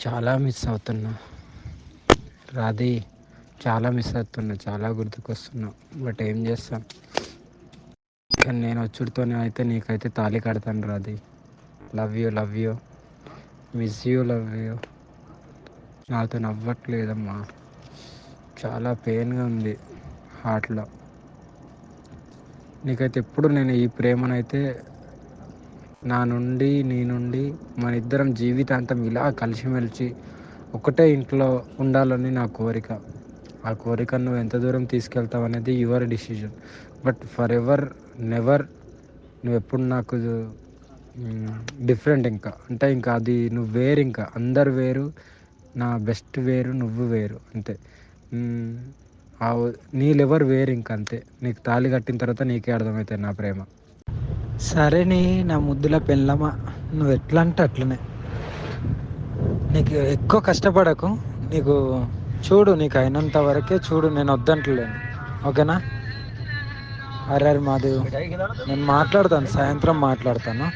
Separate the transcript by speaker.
Speaker 1: చాలా మిస్ అవుతున్నా రాధి. చాలా మిస్ అవుతున్నా, చాలా గుర్తుకొస్తున్నా. బట్ ఏం చేస్తాం. కానీ నేను వచ్చుడితోనే అయితే నీకైతే తాళి కడతాను Radhi. Love you, love you, miss you, love you. నాతో నవ్వట్లేదమ్మా, చాలా పెయిన్గా ఉంది హార్ట్లో. నీకైతే ఎప్పుడు నేను ఈ ప్రేమనైతే నా నుండి నీ నుండి మన ఇద్దరం జీవితాంతం ఇలా కలిసిమెలిసి ఒకటే ఇంట్లో ఉండాలని నా కోరిక. ఆ కోరికను నువ్వు ఎంత దూరం తీసుకెళ్తావు అనేది your decision. But for ever never నువ్వు ఎప్పుడు నాకు డిఫరెంట్. ఇంకా అంటే ఇంకా అది నువ్వు వేరు, ఇంకా అందరు వేరు, నా బెస్ట్ వేరు, నువ్వు వేరు అంతే. ఆ నీ లెవర్ వేరు, ఇంకా అంతే. నీకు తాళి కట్టిన తర్వాత నీకే అర్థమవుతుంది నా ప్రేమ.
Speaker 2: సరే నా ముద్దుల పెళ్ళమా, నువ్వు ఎట్లా అంటే అట్లనే. నీకు ఎక్కువ కష్టపడకు, నీకు చూడు, నీకు అయినంత వరకే చూడు, నేను వద్దంటలేను. ఓకేనా? అరే మాధవ్, నేను మాట్లాడతాను, సాయంత్రం మాట్లాడతాను.